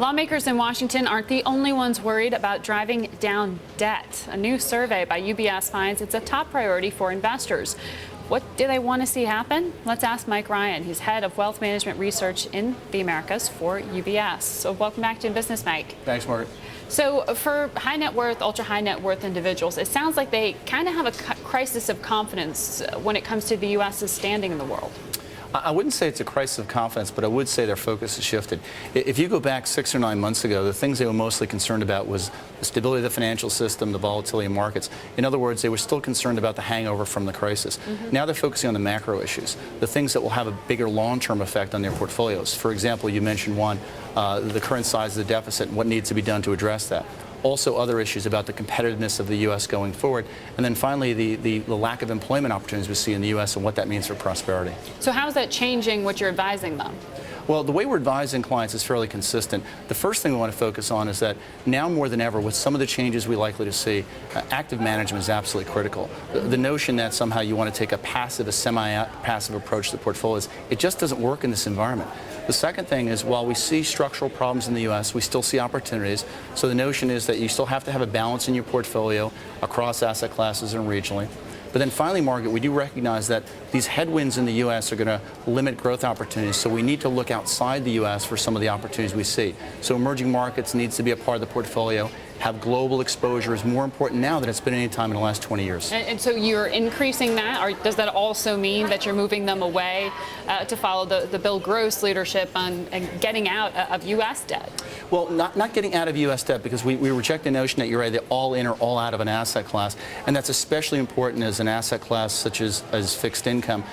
Lawmakers in Washington aren't the only ones worried about driving down debt. A new survey by UBS finds it's a top priority for investors. What do they want to see happen? Let's ask Mike Ryan. He's head of wealth management research in the Americas for UBS. So welcome back to InBusiness, Mike. Thanks, Margaret. So for high net worth, ultra high net worth individuals, it sounds like they kind of have a crisis of confidence when it comes to the U.S.'s standing in the world. I wouldn't say it's a crisis of confidence, but I would say their focus has shifted. If you go back 6 or 9 months ago, the things they were mostly concerned about was the stability of the financial system, the volatility in markets. In other words, they were still concerned about the hangover from the crisis. Now they're focusing on the macro issues, the things that will have a bigger long-term effect on their portfolios. For example, you mentioned one, the current size of the deficit and what needs to be done to address that. Also other issues about the competitiveness of the U.S. going forward. And then finally, the lack of employment opportunities we see in the U.S. and what that means for prosperity. So how is that changing what you're advising them? Well, the way we're advising clients is fairly consistent. The first thing we want to focus on is that now more than ever, with some of the changes we're likely to see, active management is absolutely critical. The notion that somehow you want to take a passive, a semi-passive approach to the portfolios, it just doesn't work in this environment. The second thing is, while we see structural problems in the U.S., we still see opportunities. So the notion is that you still have to have a balance in your portfolio across asset classes and regionally. But then finally, Margaret, we do recognize that these headwinds in the U.S. are going to limit growth opportunities, so we need to look outside the U.S. for some of the opportunities we see. So emerging markets needs to be a part of the portfolio. Have global exposure is more important now than it's been any time in the last 20 years. And so you're increasing that, or does that also mean that you're moving them away to follow the Bill Gross leadership on getting out of U.S. debt? Well, not getting out of U.S. debt, because we reject the notion that you're either all in or all out of an asset class, and that's especially important as an asset class such as fixed income,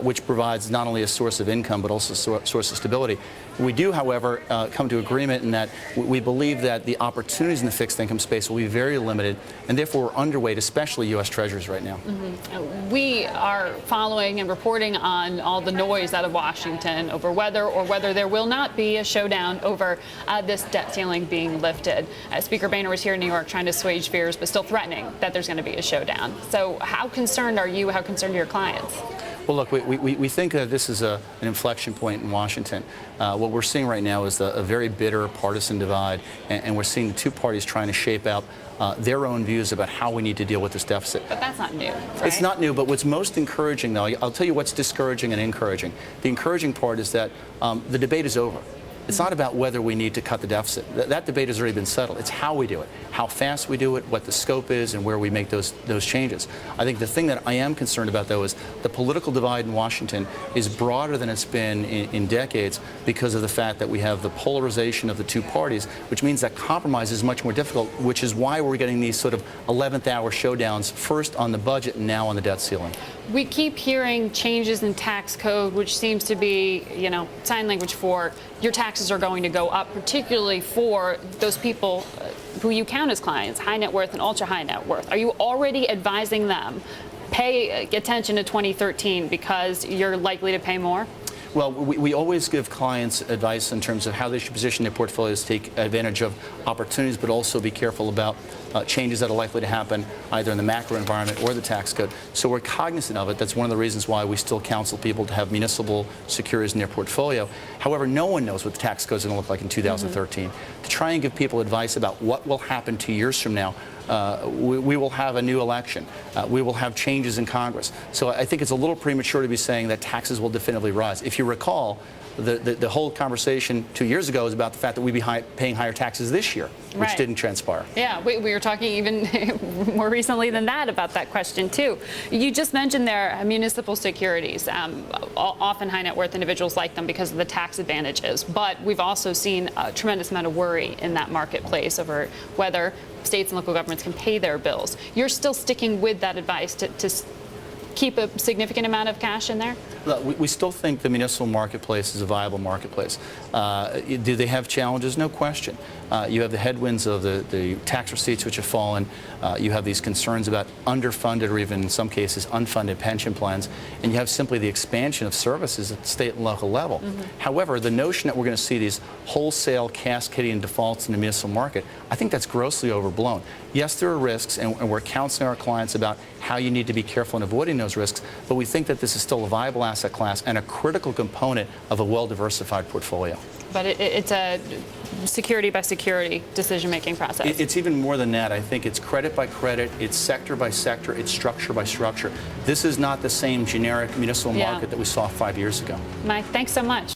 which provides not only a source of income but also a source of stability. We do, however, come to agreement in that we believe that the opportunities in the fixed income space will be very limited, and therefore we're underweight, especially U.S. Treasuries right now. We are following and reporting on all the noise out of Washington over whether there will not be a showdown over this debt ceiling being lifted. Speaker Boehner was here in New York trying to assuage fears, but still threatening that there's going to be a showdown. So how concerned are you? How concerned are your clients? Well, look, we think that this is an inflection point in Washington. What we're seeing right now is a very bitter partisan divide, and we're seeing two parties trying to shape out their own views about how we need to deal with this deficit. But that's not new, right? It's not new, but what's most encouraging, though, I'll tell you what's discouraging and encouraging. The encouraging part is that the debate is over. It's not about whether we need to cut the deficit. That debate has already been settled. It's how we do it, how fast we do it, what the scope is, and where we make those changes. I think the thing that I am concerned about, though, is the political divide in Washington is broader than it's been in decades because of the fact that we have the polarization of the two parties, which means that compromise is much more difficult, which is why we're getting these sort of 11th hour showdowns, first on the budget and now on the debt ceiling. We keep hearing changes in tax code, which seems to be, sign language for your taxes are going to go up, particularly for those people who you count as clients, high net worth and ultra high net worth. Are you already advising them, pay attention to 2013 because you're likely to pay more? Well, we always give clients advice in terms of how they should position their portfolios to take advantage of opportunities, but also be careful about changes that are likely to happen either in the macro environment or the tax code. So we're cognizant of it. That's one of the reasons why we still counsel people to have municipal securities in their portfolio. However, no one knows what the tax code is going to look like in 2013. To try and give people advice about what will happen 2 years from now, we will have a new election. We will have changes in Congress. So I think it's a little premature to be saying that taxes will definitively rise. If you recall, the whole conversation 2 years ago was about the fact that we'd be paying higher taxes this year, which didn't transpire. Yeah, we were talking even more recently than that about that question, too. You just mentioned there municipal securities. Often high net worth individuals like them because of the tax advantages. But we've also seen a tremendous amount of worry in that marketplace over whether states and local governments can pay their bills. You're still sticking with that advice to keep a significant amount of cash in there? We still think the municipal marketplace is a viable marketplace. Do they have challenges? No question. You have the headwinds of the tax receipts which have fallen. You have these concerns about underfunded or even in some cases unfunded pension plans. And you have simply the expansion of services at the state and local level. However, the notion that we're going to see these wholesale cascading defaults in the municipal market, I think that's grossly overblown. Yes, there are risks, and we're counseling our clients about how you need to be careful in avoiding those risks, but we think that this is still a viable asset class and a critical component of a well-diversified portfolio. But it's a security by security decision-making process. It's even more than that. I think it's credit by credit, it's sector by sector, it's structure by structure. This is not the same generic municipal market that we saw 5 years ago. Mike, thanks so much.